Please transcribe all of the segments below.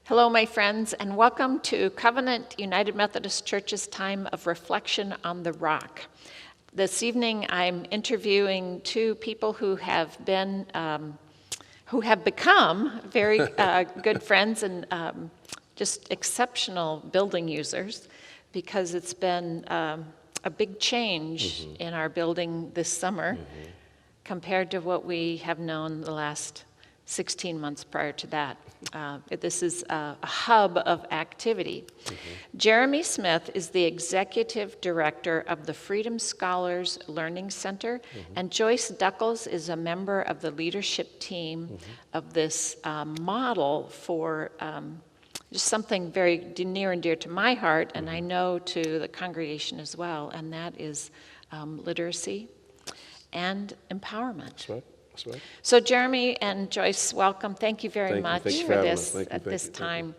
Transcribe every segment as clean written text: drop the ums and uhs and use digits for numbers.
Hello, my friends, and welcome to Covenant United Methodist Church's time of reflection on the rock. This evening, I'm interviewing two people who have become very good friends and just exceptional building users, because it's been a big change in our building this summer compared to what we have known the last 16 months prior to that. This is a hub of activity. Jeremy Smith is the executive director of the Freedom Scholars Learning Center, and Joyce Duckles is a member of the leadership team of this model for just something very near and dear to my heart, and I know to the congregation as well, and that is literacy and empowerment. That's right. That's right. So Jeremy and Joyce, welcome. Thank you very much for this at this time.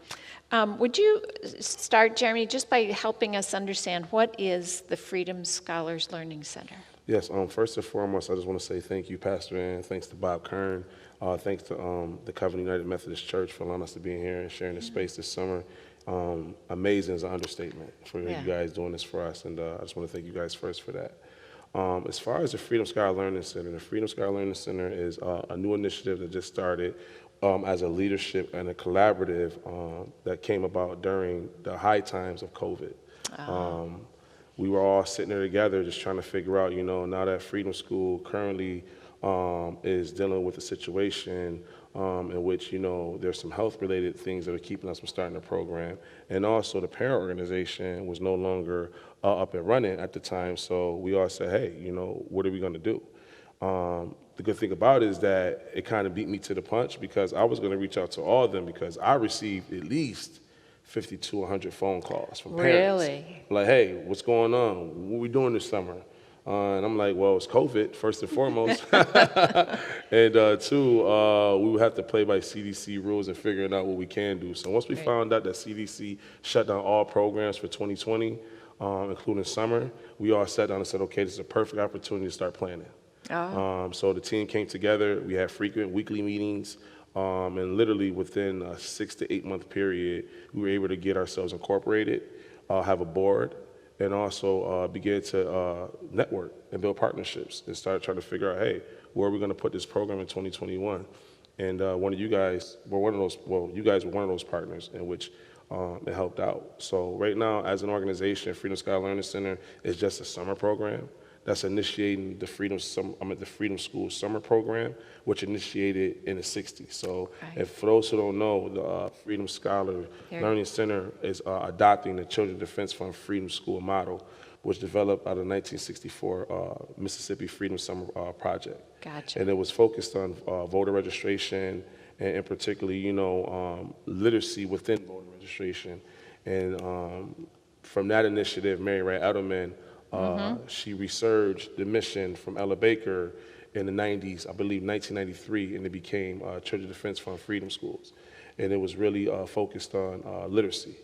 Would you start, Jeremy, just by helping us understand what is the Freedom Scholars Learning Center? Yes, first and foremost, I just want to say thank you, Pastor Ann. Thanks to Bob Kern. Thanks to the Covenant United Methodist Church for allowing us to be here and sharing this space this summer. Amazing is an understatement for you guys doing this for us, and I just want to thank you guys first for that. As far as the Freedom Scholar Learning Center, the Freedom Scholar Learning Center is a new initiative that just started as a leadership and a collaborative that came about during the high times of COVID. We were all sitting there together just trying to figure out, now that Freedom School currently is dealing with a situation in which, there's some health-related things that are keeping us from starting the program. And also the parent organization was no longer up and running at the time, so we all said, hey, what are we going to do? The good thing about it is that it kind of beat me to the punch, because I was going to reach out to all of them, because I received at least 50 to 100 phone calls from parents. Really? Like, hey, what's going on? What are we doing this summer? And I'm like, well, it's COVID, first and foremost. And two, we would have to play by CDC rules and figuring out what we can do. So once we found out that CDC shut down all programs for 2020, including summer, we all sat down and said, okay, this is a perfect opportunity to start planning. So the team came together. We had frequent weekly meetings. And literally within a 6 to 8 month period, we were able to get ourselves incorporated, have a board, and also begin to network and build partnerships and start trying to figure out, hey, where are we going to put this program in 2021? And one of you guys were one of those, you guys were one of those partners in which it helped out. So right now, as an organization, Freedom Scholar Learning Center is just a summer program that's initiating the Freedom School Summer Program, which initiated in the 60s. So if for those who don't know, the Freedom Scholar Learning Center is adopting the Children's Defense Fund Freedom School model, which developed out of the 1964 Mississippi Freedom Summer Project. Gotcha. And it was focused on voter registration and particularly, literacy within voter registration. And from that initiative, Mary Wright Edelman, she resurged the mission from Ella Baker in the 90s, I believe 1993, and it became Children's Defense Fund Freedom Schools. And it was really focused on literacy.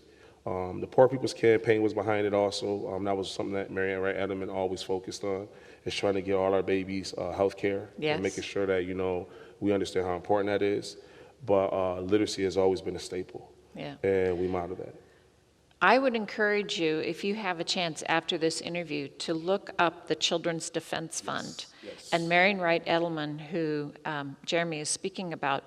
The Poor People's Campaign was behind it also. That was something that Mary Wright Edelman always focused on, is trying to get all our babies health care and making sure that, we understand how important that is. But literacy has always been a staple, and we model that. I would encourage you, if you have a chance after this interview, to look up the Children's Defense Fund. And Mary Wright Edelman, who Jeremy is speaking about,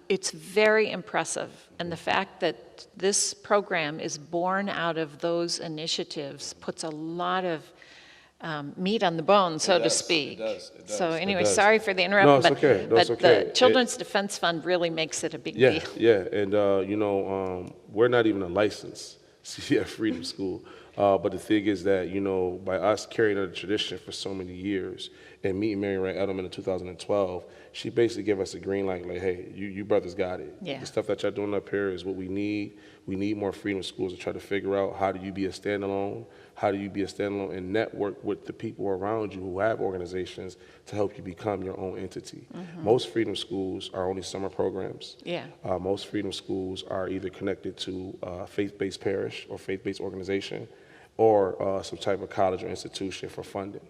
it's very impressive. And the fact that this program is born out of those initiatives puts a lot of meat on the bone, so to speak. It does. So anyway, sorry for the interruption, but the Children's Defense Fund really makes it a big deal. Yeah, and we're not even a licensed CF Freedom School, but the thing is that, by us carrying out a tradition for so many years and meeting Mary Wright Edelman in 2012, she basically gave us a green light, like, hey, you brothers got it. The stuff that y'all doing up here is what we need. We need more freedom schools to try to figure out how do you be a standalone, and network with the people around you who have organizations to help you become your own entity. Most freedom schools are only summer programs. Most freedom schools are either connected to faith-based parish or faith-based organization, or some type of college or institution for funding.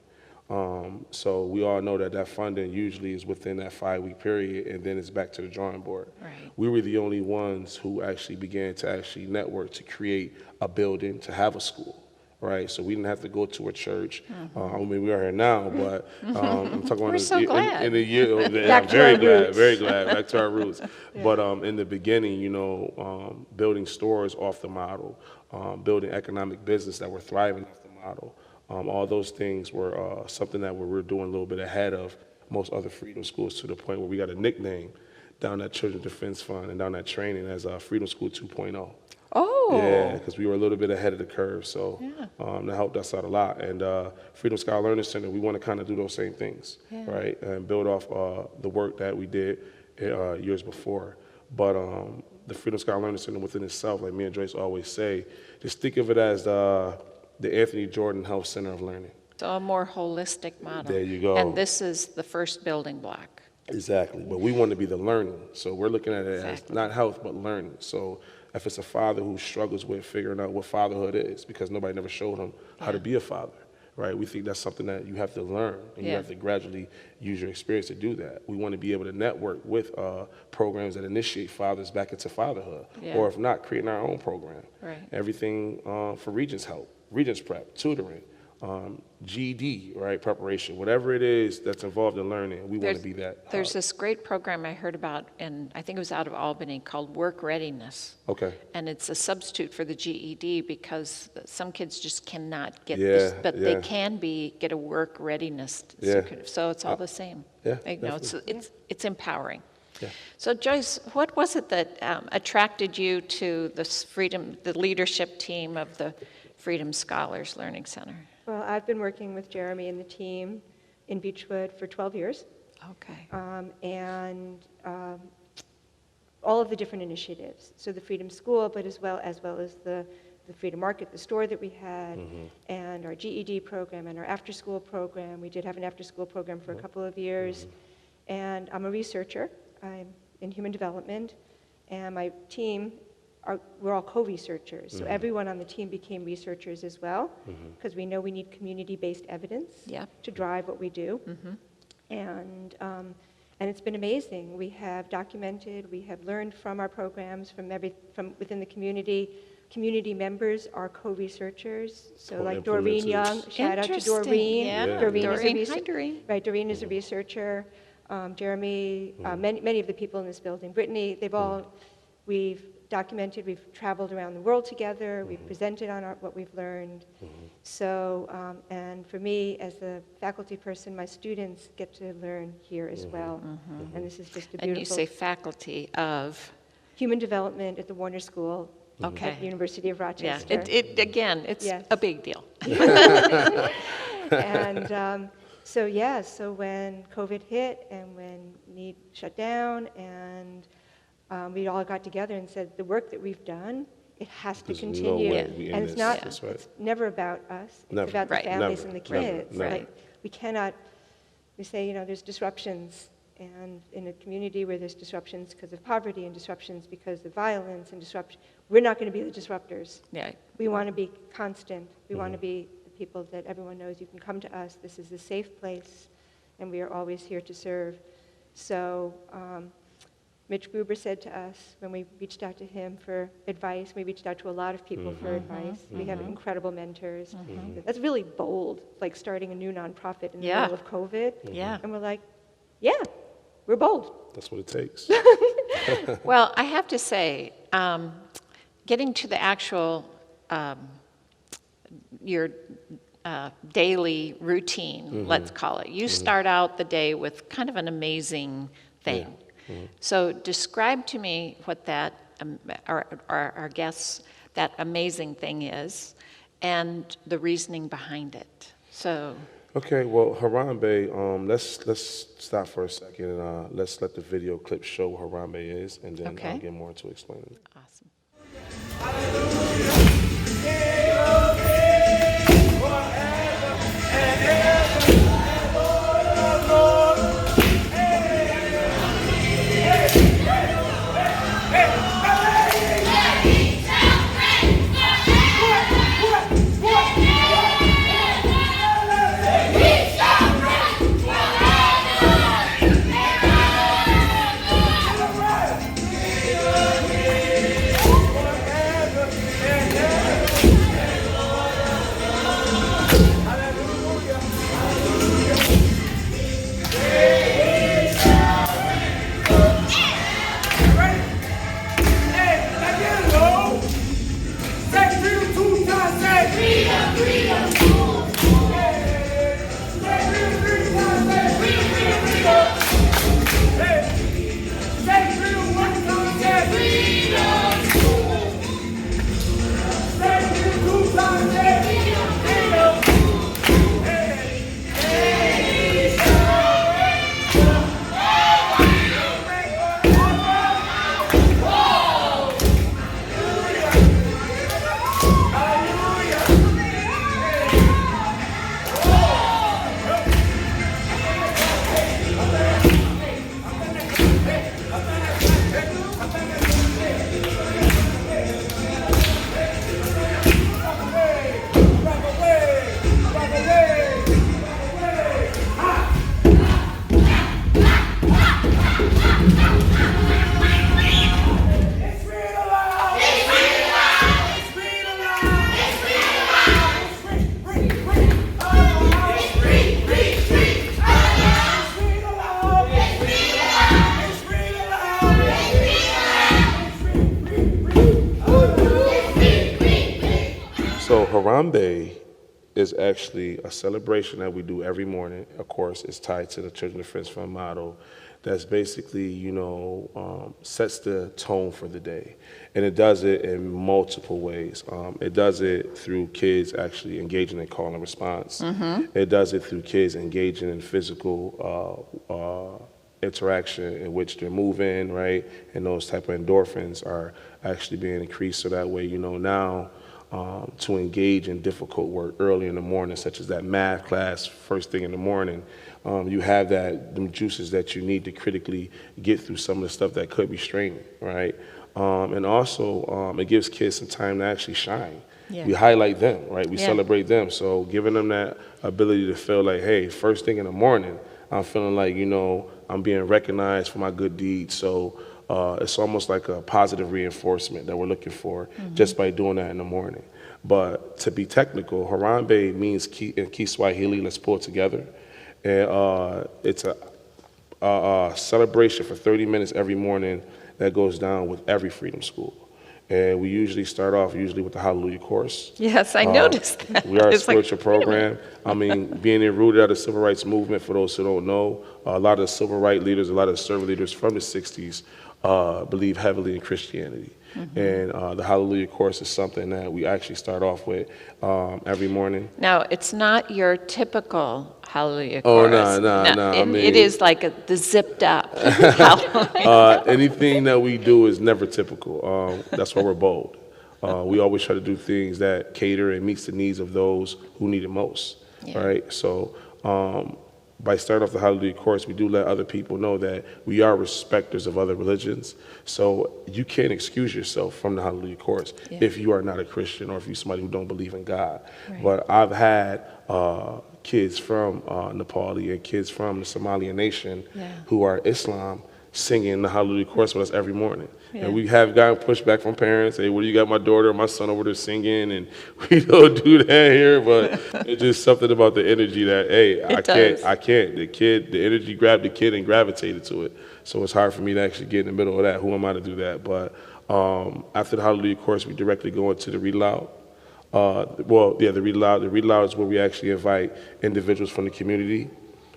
So we all know that that funding usually is within that 5-week period, and then it's back to the drawing board. Right. We were the only ones who actually began to actually network to create a building to have a school. Right, so we didn't have to go to a church. I mean, we are here now, but I'm talking about We're so glad. in a year. Back to our roots. Very glad, back to our roots. But in the beginning, building stores off the model, building economic business that were thriving off the model, all those things were something that we were doing a little bit ahead of most other Freedom schools, to the point where we got a nickname down at Children's Defense Fund and down that training as Freedom School 2.0. Oh. Yeah, because we were a little bit ahead of the curve, so that helped us out a lot. And Freedom Scholar Learning Center, we want to kind of do those same things, right, and build off the work that we did years before. But the Freedom Scholar Learning Center within itself, like me and Joyce always say, just think of it as the Anthony Jordan Health Center of Learning. So a more holistic model. There you go. And this is the first building block. Exactly, but we want to be the learning, so we're looking at it as Exactly. not health, but learning. So if it's a father who struggles with figuring out what fatherhood is, because nobody never showed him how to be a father, right? We think that's something that you have to learn, and you have to gradually use your experience to do that. We want to be able to network with programs that initiate fathers back into fatherhood, or if not, creating our own program. Right. Everything for Regents help, Regents prep, tutoring, GED, right, preparation, whatever it is that's involved in learning, we want to be that. There's this great program I heard about, and I think it was out of Albany, called Work Readiness. Okay. And it's a substitute for the GED, because some kids just cannot get this, but they can get a work readiness certificate. So it's all the same. Yeah, it's empowering. Yeah. So Joyce, what was it that attracted you to the leadership team of the Freedom Scholars Learning Center? Well, I've been working with Jeremy and the team in Beechwood for 12 years. Okay. And all of the different initiatives. So the Freedom School, but as well as the Freedom Market, the store that we had, and our GED program and our after-school program. We did have an after-school program for a couple of years. And I'm a researcher. I'm in human development. And my team, we're all co-researchers. So everyone on the team became researchers as well, because we know we need community-based evidence to drive what we do. And it's been amazing. We have documented, we have learned from our programs, from within the community. Community members are co-researchers. So like Doreen Young, shout out to Doreen. Doreen is a researcher. Hi, Doreen. Right, Doreen is a researcher. Jeremy, many of the people in this building, Brittany, we've documented, we've traveled around the world together, we've presented on what we've learned. So, and for me, as a faculty person, my students get to learn here as well. And this is just a beautiful... And you say faculty of? Human development at the Warner School at the University of Rochester. Again, it's a big deal. And so when COVID hit and when NEED shut down, and we all got together and said, the work that we've done, it has to continue. And it's not, it's never about us. It's about the families and the kids. Like, we cannot, we say, there's disruptions, and in a community where there's disruptions because of poverty and disruptions because of violence and disruption, we're not going to be the disruptors. We want to be constant. We want to be the people that everyone knows you can come to us. This is a safe place, and we are always here to serve. So Mitch Gruber said to us when we reached out to him for advice, we reached out to a lot of people for advice. We have incredible mentors. That's really bold, like starting a new nonprofit in the middle of COVID. And we're like, we're bold. That's what it takes. Well, I have to say, getting to the actual, your daily routine, let's call it. You start out the day with kind of an amazing thing. So describe to me what that, our guests, that amazing thing is, and the reasoning behind it. So. Okay, well, Harambe, let's stop for a second and let's let the video clip show what Harambe is, and then I'll get more into explaining it. Awesome. Harambe is actually a celebration that we do every morning. Of course, it's tied to the Children of Friends Fund model. That's basically, sets the tone for the day. And it does it in multiple ways. It does it through kids actually engaging in call and response. It does it through kids engaging in physical interaction in which they're moving, right? And those type of endorphins are actually being increased, so that way, now to engage in difficult work early in the morning, such as that math class first thing in the morning, you have them juices that you need to critically get through some of the stuff that could be straining, right? And also, it gives kids some time to actually shine. Yeah. We highlight them, right? We Yeah. celebrate them. So giving them that ability to feel like, hey, first thing in the morning, I'm feeling like, I'm being recognized for my good deeds. So it's almost like a positive reinforcement that we're looking for just by doing that in the morning. But to be technical, Harambe means in Kiswahili, let's pull it together. And it's a celebration for 30 minutes every morning that goes down with every Freedom School. And we usually start off with the Hallelujah Chorus. Yes, I noticed that. We are a It's like, spiritual program. I mean, being rooted out of the civil rights movement, for those who don't know, a lot of the civil rights leaders, a lot of the servant leaders from the 60s believe heavily in Christianity. And the Hallelujah Chorus is something that we actually start off with every morning. Now, it's not your typical Hallelujah Oh, chorus. no. I mean, it is like the zipped up Hallelujah. anything that we do is never typical. That's why we're bold. We always try to do things that cater and meets the needs of those who need it most, Yeah. right? So by starting off the Hallelujah Chorus, we do let other people know that we are respecters of other religions. So you can't excuse yourself from the Hallelujah Chorus if you are not a Christian or if you're somebody who don't believe in God. Right. But I've had kids from Nepali and kids from the Somalian nation who are Islam singing the Hallelujah Chorus with us every morning. Yeah. And we have gotten pushback from parents, hey, well, you got my daughter or my son over there singing, and we don't do that here, but it's just something about the energy that, hey, I can't. The energy grabbed the kid and gravitated to it. So it's hard for me to actually get in the middle of that. Who am I to do that? But after the Hallelujah Chorus, we directly go into the Read Aloud. The Read Aloud. The Read Aloud is where we actually invite individuals from the community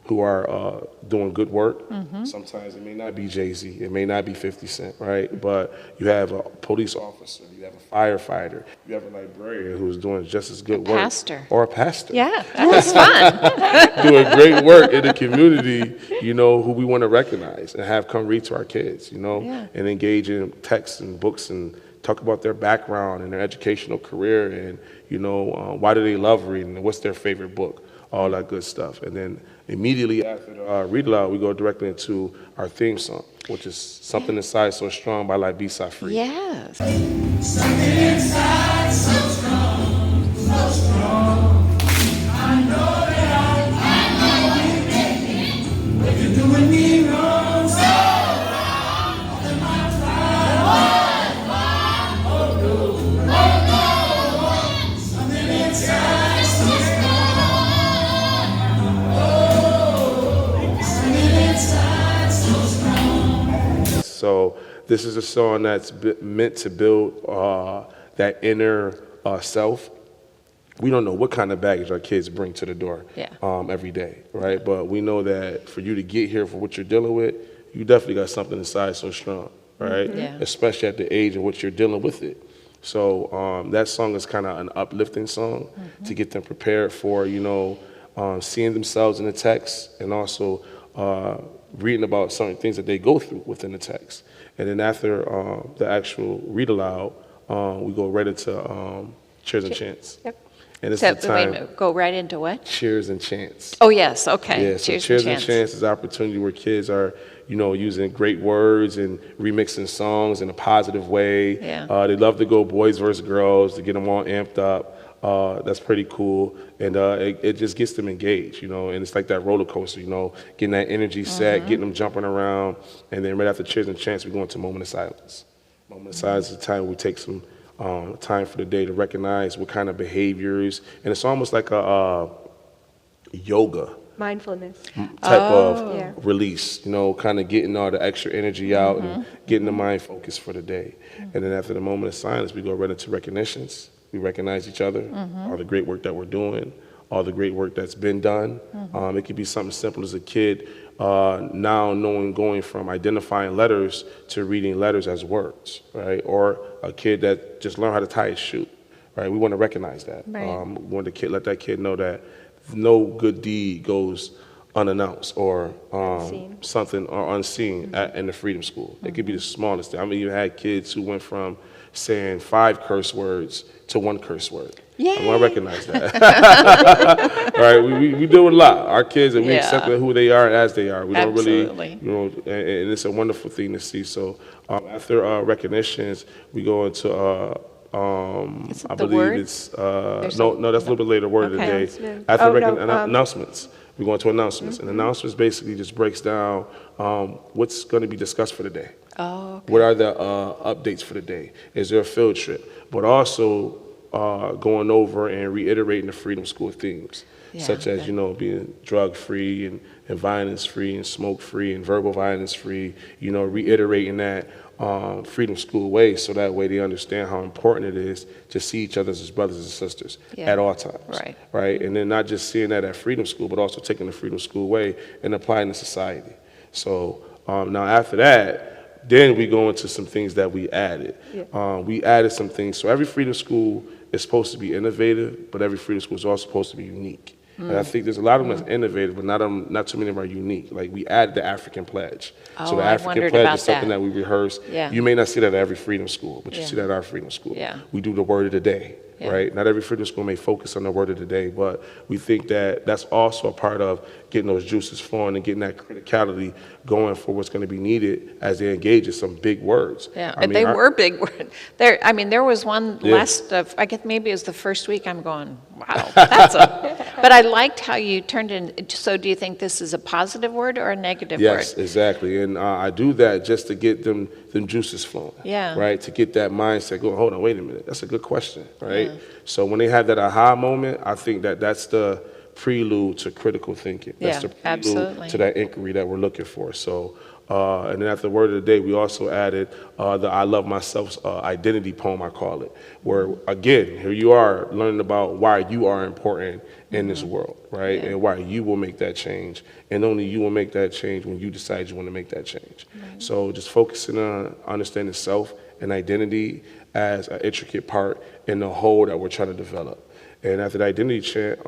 who are doing good work. Sometimes it may not be Jay-Z, it may not be 50 Cent, right? But you have a police officer, you have a firefighter, you have a librarian who's doing just as good work. Pastor. Or a pastor. Yeah, that was fun. Doing great work in the community, who we want to recognize and have come read to our kids, Yeah. and engage in texts and books and talk about their background and their educational career and, why do they love reading and what's their favorite book, all that good stuff. And then immediately after the Read Aloud, we go directly into our theme song, which is Something Inside So Strong by Libisa Free. Yes. Something inside so strong, so strong. I know that I'm if you're doing me wrong, so wrong. Then my pride, oh no, something inside so strong. Something inside so strong. So this is a song that's meant to build that inner self. We don't know what kind of baggage our kids bring to the door every day, right? But we know that for you to get here for what you're dealing with, you definitely got something inside so strong, right? Yeah. Especially at the age in which you're dealing with it. So that song is kind of an uplifting song to get them prepared for, seeing themselves in the text and also reading about certain things that they go through within the text. And then after the actual read aloud, we go right into cheers and chants. Yep. And it's So, the wait a time, minute, go right into what? cheers and chants. Oh, yes, okay. Yeah, so cheers and chants is an opportunity where kids are, using great words and remixing songs in a positive way. Yeah. They love to go boys versus girls to get them all amped up. That's pretty cool. And it just gets them engaged, and it's like that roller coaster, getting that energy set, getting them jumping around. And then right after cheers and chants, we go into moment of silence. Moment of silence is a time we take some time for the day to recognize what kind of behaviors, and it's almost like a yoga Mindfulness. type Yeah. of release, kind of getting all the extra energy out and getting the mind focused for the day. And then after the moment of silence, we go right into recognitions. We recognize each other, all the great work that we're doing, all the great work that's been done. It could be something simple as a kid now going from identifying letters to reading letters as words, right? Or a kid that just learned how to tie his shoe, right? We want to recognize that. Right. We want to let that kid know that no good deed goes unannounced or Unseen. something or unseen in the Freedom School. It could be the smallest thing. I mean, you had kids who went from saying 5 curse words to 1 curse word. I want to recognize that. All right, we do a lot. Our kids, and we accept who they are as they are. We don't Absolutely. really, and it's a wonderful thing to see. So after recognitions, we go into, Is it I the believe word? it's, There's no, that's a little bit later, word of the Okay. day. Announcements. After Oh, no, announcements, we go into announcements. And announcements basically just breaks down what's going to be discussed for the day. Oh, okay. What are the updates for the day? Is there a field trip? But also going over and reiterating the Freedom School themes, such as, being drug-free and violence-free and smoke-free and verbal violence-free, reiterating that Freedom School way so that way they understand how important it is to see each other as brothers and sisters at all times. Right? And then not just seeing that at Freedom School, but also taking the Freedom School way and applying it to society. So now after that, then we go into some things that we added. We added some things. So every Freedom School is supposed to be innovative, but every Freedom School is also supposed to be unique. And I think there's a lot of them that's innovative, but not too many of them are unique. Like we added the African pledge. So the I African wondered pledge about is something that. that we rehearse. Yeah. You may not see that at every Freedom School, but you Yeah. see that at our Freedom School. Yeah. We do the word of the day. Yeah. Right? Not every Freedom School may focus on the word of the day, but we think that that's also a part of getting those juices flowing and getting that criticality going for what's going to be needed as they engage in some big words. Yeah, I mean, they were big words. There was one Yeah. last of, I guess maybe it was the first week, I'm going, wow, that's a, but I liked how you turned in, so do you think this is a positive word or a negative Yes, word? exactly. And I do that just to get them juices flowing. Yeah. Right? To get that mindset going, hold on, wait a minute. That's a good question. Right? So when they have that aha moment, I think that that's the prelude to critical thinking. That's Yeah, the prelude absolutely. to that inquiry that we're looking for. So, and then after the word of the day, we also added the I Love Myself identity poem, I call it, where, again, here you are learning about why you are important in this world, right? Yeah. And why you will make that change. And only you will make that change when you decide you want to make that change. So just focusing on understanding self and identity as an intricate part in the whole that we're trying to develop. And after the identity chant,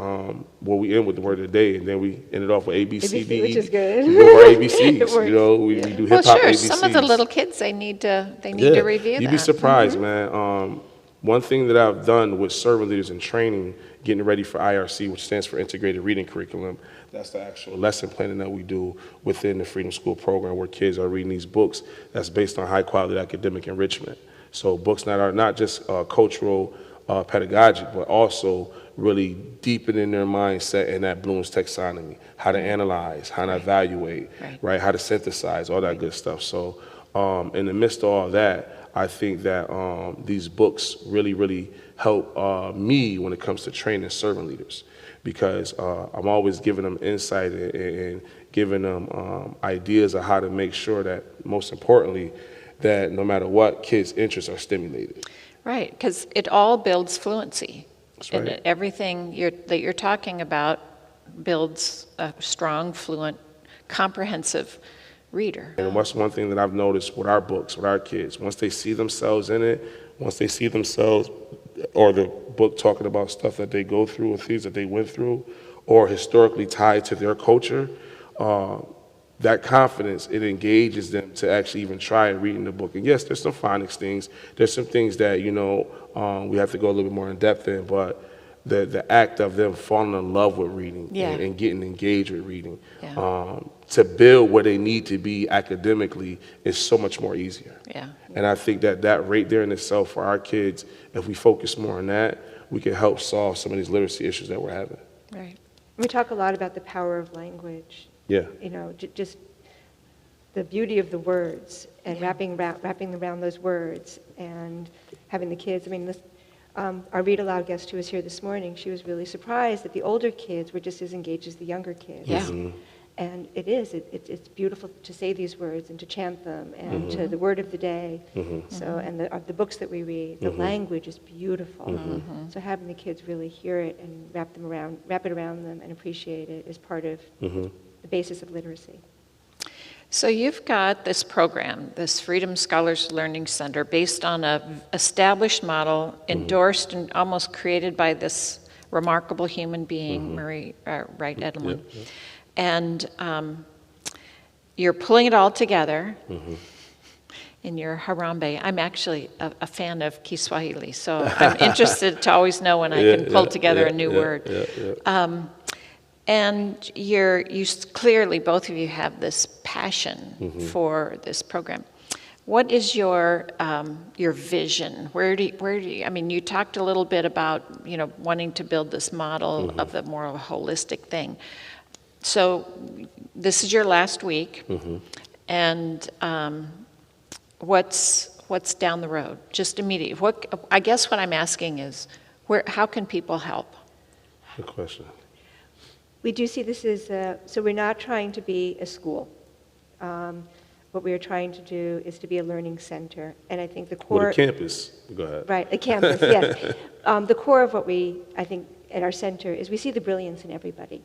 we end with the word of the day, and then we end it off with A, B, C, D, E. which is good. We go over It ABCs. works. We do Well, hip hop sure, ABCs. some of the little kids, they need to review that. You'd be surprised, man. One thing that I've done with servant leaders in training, getting ready for IRC, which stands for Integrated Reading Curriculum, that's the actual lesson planning that we do within the Freedom School program where kids are reading these books that's based on high quality academic enrichment. So books that are not just cultural, pedagogic, but also really deepening their mindset in that Bloom's taxonomy, how to analyze, how to evaluate, right? How to synthesize, all that good stuff. So in the midst of all that, I think that these books really, really help me when it comes to training servant leaders, because I'm always giving them insight and giving them ideas of how to make sure that, most importantly, that no matter what, kids' interests are stimulated. Right, because it all builds fluency. That's right. And everything that you're talking about builds a strong, fluent, comprehensive reader. And what's one thing that I've noticed with our books, with our kids, once they see themselves in it, once they see themselves or the book talking about stuff that they go through or things that they went through or historically tied to their culture, that confidence, it engages them to actually even try reading the book. And yes, there's some phonics things. There's some things that, we have to go a little bit more in depth in, but the act of them falling in love with reading and getting engaged with reading, to build where they need to be academically is so much more easier. Yeah. And I think that right there in itself for our kids, if we focus more on that, we can help solve some of these literacy issues that we're having. Right. We talk a lot about the power of language. Yeah. Just the beauty of the words and wrapping around those words and having the kids. I mean, our read aloud guest who was here this morning, she was really surprised that the older kids were just as engaged as the younger kids. Yeah. And it is, it's beautiful to say these words and to chant them and to the word of the day. So, and the books that we read, the language is beautiful. So having the kids really hear it and wrap it around them and appreciate it is part of the basis of literacy. So you've got this program, this Freedom Scholars Learning Center, based on a established model, endorsed and almost created by this remarkable human being, Marie Wright Edelman. And you're pulling it all together in your Harambe. I'm actually a fan of Kiswahili, so I'm interested to always know when I can pull together a new word. And you clearly, both of you have this passion for this program. What is your vision? Where do you, I mean, you talked a little bit about, wanting to build this model of the more holistic thing. So this is your last week, and what's down the road? Just immediate. I guess what I'm asking is, how can people help? Good question. We do see this as, so we're not trying to be a school. What we are trying to do is to be a learning center. And I think the core... With a campus. Go ahead. Right, a campus, yes. The core of what I think, at our center is we see the brilliance in everybody.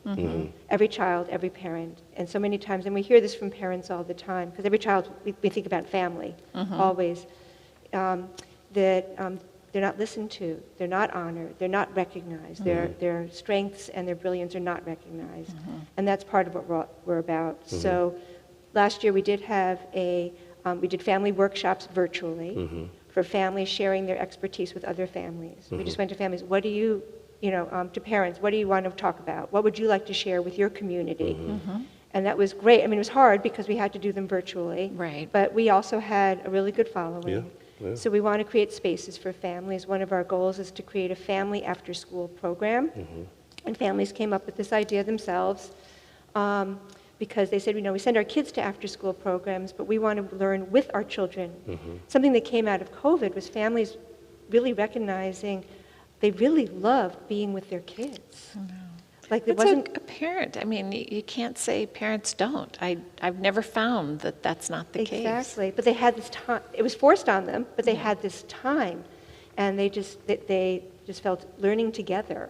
Every child, every parent. And so many times, and we hear this from parents all the time, because every child, we think about family, always, that they're not listened to, they're not honored, they're not recognized, their strengths and their brilliance are not recognized. And that's part of what we're about. So last year we did have we did family workshops virtually for families sharing their expertise with other families. We just went to families, what do you, to parents, what do you want to talk about? What would you like to share with your community? And that was great. I mean, it was hard because we had to do them virtually. Right. But we also had a really good following. Yeah. So we want to create spaces for families. One of our goals is to create a family after-school program. And families came up with this idea themselves because they said, we send our kids to after-school programs, but we want to learn with our children. Something that came out of COVID was families really recognizing they really loved being with their kids. Like it wasn't a parent. I mean, you can't say parents don't. I've never found that that's not the case. Exactly, but they had this time. It was forced on them, but they had this time, and they just felt learning together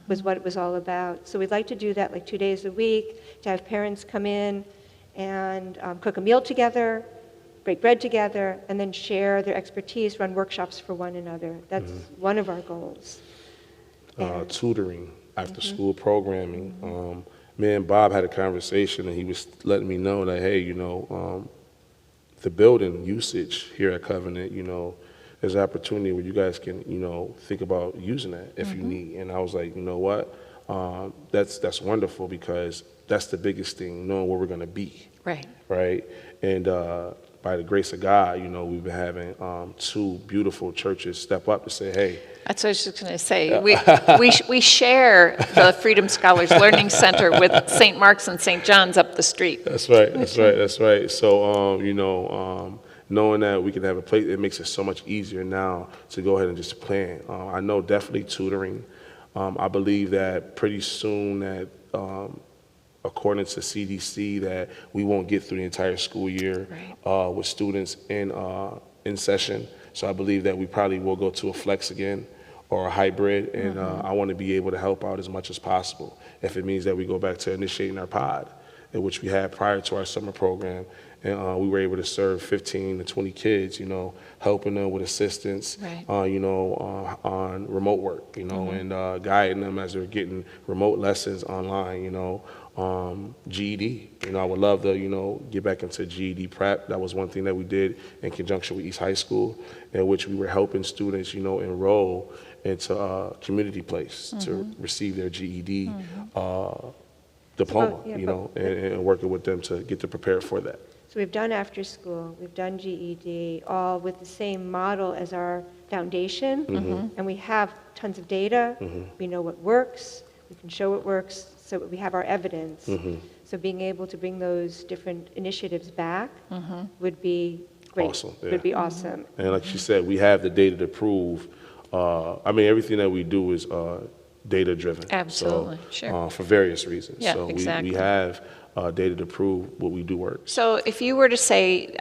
was what it was all about. So we'd like to do that like 2 days a week, to have parents come in and cook a meal together, break bread together, and then share their expertise, run workshops for one another. That's one of our goals. Tutoring, after-school programming. Me and Bob had a conversation, and he was letting me know that, hey, the building usage here at Covenant, there's an opportunity where you guys can, think about using that if you need. And I was like, you know what? That's wonderful, because that's the biggest thing, knowing where we're going to be. Right. Right? And by the grace of God, we've been having 2 beautiful churches step up to say, hey. That's what I was just going to say. We share the Freedom Scholars Learning Center with St. Mark's and St. John's up the street. That's right. So, knowing that we can have a place, it makes it so much easier now to go ahead and just plan. I know definitely tutoring. I believe that pretty soon that, according to CDC, that we won't get through the entire school year with students in session. So I believe that we probably will go to a flex again or a hybrid, and I want to be able to help out as much as possible. If it means that we go back to initiating our pod, in which we had prior to our summer program, and we were able to serve 15 to 20 kids, helping them with assistance, on remote work, and guiding them as they're getting remote lessons online, GED. I would love to, get back into GED prep. That was one thing that we did in conjunction with East High School, in which we were helping students, enroll into a community place to receive their GED diploma, and working with them to get them prepared for that. So we've done after school, we've done GED, all with the same model as our foundation, and we have tons of data. We know what works, we can show what works, so we have our evidence. So being able to bring those different initiatives back would be great. Awesome, yeah. Would be awesome. And like she said, we have the data to prove. Everything that we do is data-driven. Absolutely, So, sure. for various reasons. Yeah, So exactly. we have data to prove what we do works. So if you were to say,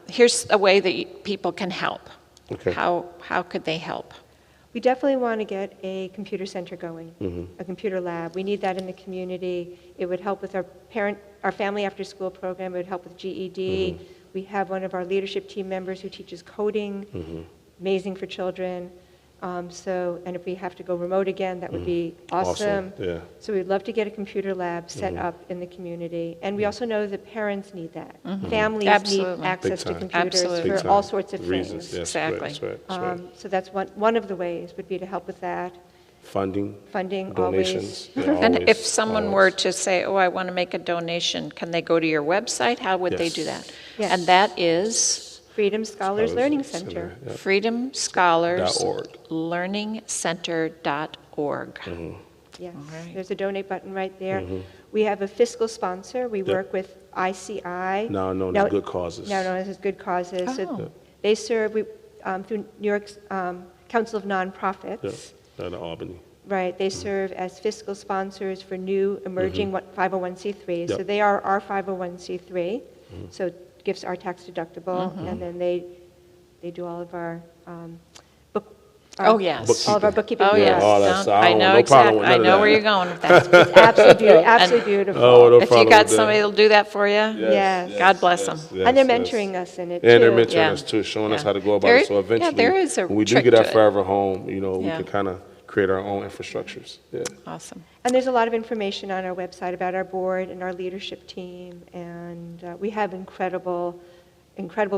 here's a way that people can help, Okay. how could they help? We definitely want to get a computer center going, Mm-hmm. a computer lab. We need that in the community. It would help with our family after-school program. It would help with GED. Mm-hmm. We have one of our leadership team members who teaches coding, amazing for children. And if we have to go remote again, that would be awesome. Yeah. So we'd love to get a computer lab set up in the community. And we also know that parents need that. Families Absolutely. need access Big to time. computers Absolutely. Big for time. all sorts of Reasons. things. Yes, Exactly. That's right. That's right. So that's one of the ways would be to help with that. Funding, Funding, donations. always. Yeah, And always, if someone were always. to say, oh, I want to make a donation, can they go to your website? How would they Yes. do that? Yes. And that is Freedom Scholars Learning Center, Center. yep. Freedom Scholars .org. Learning Center.org. Yes, right. there's a donate button right there. We have a fiscal sponsor. We work with ICI. Now known as Good Causes. Now known as Good Causes. Oh. So they serve through New York's Council of Yeah, Nonprofits. out of Albany. Right, they serve as fiscal sponsors for new emerging 501c3s. So Yep. they are our 501c3, so gifts are tax deductible, and then they do all of our book. Oh, yes. All of our bookkeeping. Oh, Yeah, yes. all that Don't- stuff. I I don't know want no problem exactly, with I none of know that. where you're going with that. It's absolutely beautiful. Oh, no If you problem got with that. somebody that'll do that for you, Yes. God bless them. And they're mentoring us in it, too. And they're mentoring Yeah. us too, showing us Yeah. how to go about There- it. So yeah, eventually, there is a when we do trick get our to it. forever home, we Yeah. can kind of create our own infrastructures. Yeah. Awesome. And there's a lot of information on our website about our board and our leadership team, and we have incredible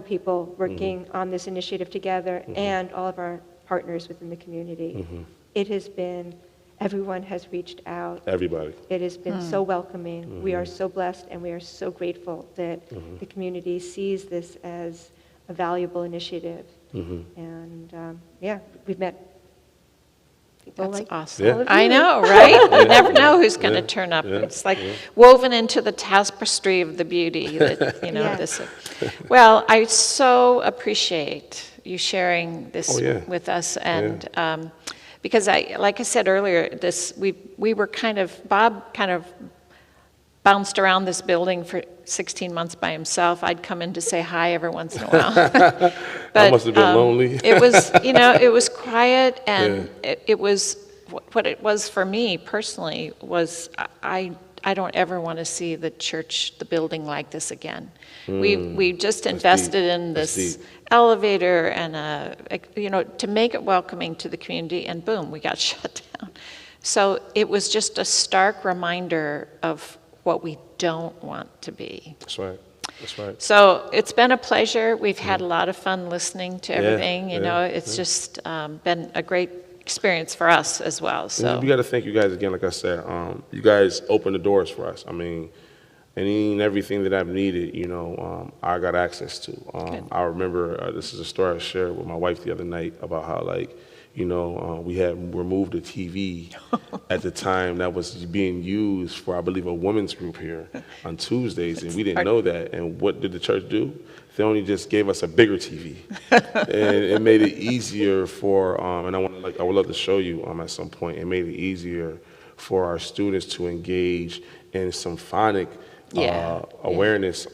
people working on this initiative together, and all of our partners within the community. It has been, everyone has reached out. Everybody. It has been so welcoming. We are so blessed, and we are so grateful that the community sees this as a valuable initiative. And yeah, we've met people That's like awesome. Yeah. all of I you. know, right? You never know who's going to Yeah. turn up. Yeah. It's like woven into the tapestry of the beauty that, Yeah. this. Well, I so appreciate you sharing this Oh, yeah. with us, and because like I said earlier, we were Bob kind of bounced around this building for 16 months by himself. I'd come in to say hi every once in a while. But, must have been lonely. It was, it was quiet, and it was, what it was for me personally was, I don't ever want to see the church, the building like this again. We just invested deep. in That's this deep. elevator and, to make it welcoming to the community, and boom, we got shut down. So it was just a stark reminder of what we don't want to be. That's right. That's right. So it's been a pleasure. We've had a lot of fun listening to everything. It's just been a great experience for us as well. So We got to thank you guys again. Like I said, you guys opened the doors for us. I mean, any and everything that I've needed, I got access to. I remember this is a story I shared with my wife the other night about how, we had removed a TV at the time that was being used for, I believe, a women's group here on Tuesdays, and we didn't know that. And what did the church do? They only just gave us a bigger TV, and it made it easier for. And I would love to show you at some point. It made it easier for our students to engage in symphonic awareness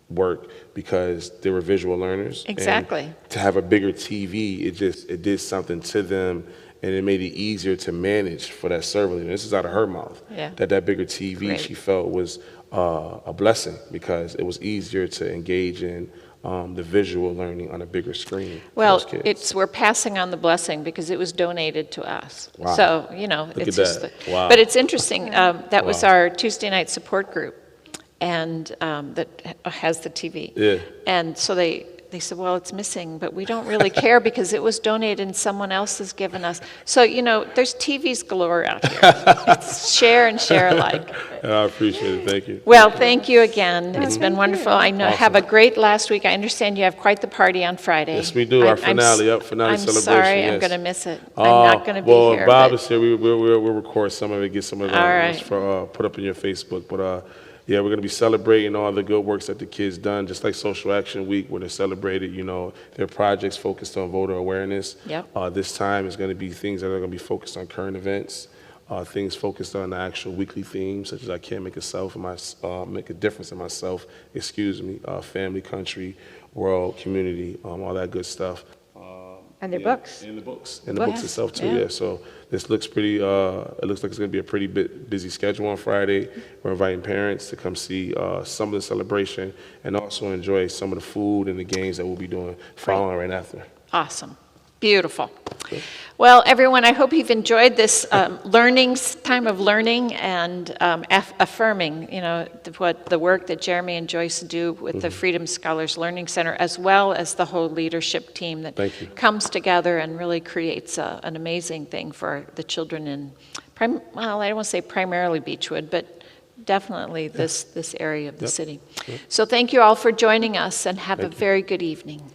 work because they were visual learners. Exactly. And to have a bigger TV, it did something to them, and it made it easier to manage for that server leader. This is out of her mouth. Yeah. That bigger TV Great. she felt was a blessing because it was easier to engage in the visual learning on a bigger screen. for well, those kids. we're passing on the blessing because it was donated to us. Wow. So Look it's at just. that. Wow. But it's interesting. That was Wow. our Tuesday night support group, and that has the TV. Yeah. And so they said, well, it's missing, but we don't really care because it was donated and someone else has given us. So, there's TVs galore out here. It's share and share alike. I appreciate it. Thank you. Well, thank you again. It's been thank wonderful. you. I know. Have a great last week. I understand you have quite the party on Friday. Yes, we do. Our finale, finale I'm celebration. sorry, I'm yes. going to miss it. I'm not going to be well, here. Bob but- is here. We'll record some of it, get some of All right. for put up on your Facebook. But Yeah, we're going to be celebrating all the good works that the kids done, just like Social Action Week, where they celebrated, their projects focused on voter awareness. Yep. This time is going to be things that are going to be focused on current events, things focused on the actual weekly themes, such as I can't make make a difference in myself, family, country, world, community, all that good stuff. And their books. And the books. And the books books, itself, too, yeah. yeah. So this looks pretty, it looks like it's going to be a pretty busy schedule on Friday. We're inviting parents to come see some of the celebration and also enjoy some of the food and the games that we'll be doing following right after. Awesome. Beautiful. Well, everyone, I hope you've enjoyed this time of learning and affirming, what the work that Jeremy and Joyce do with the Freedom Scholars Learning Center, as well as the whole leadership team that comes together and really creates an amazing thing for the children in, I don't want to say primarily Beechwood, but definitely this area of the city. So thank you all for joining us, and have a very good evening. Good night.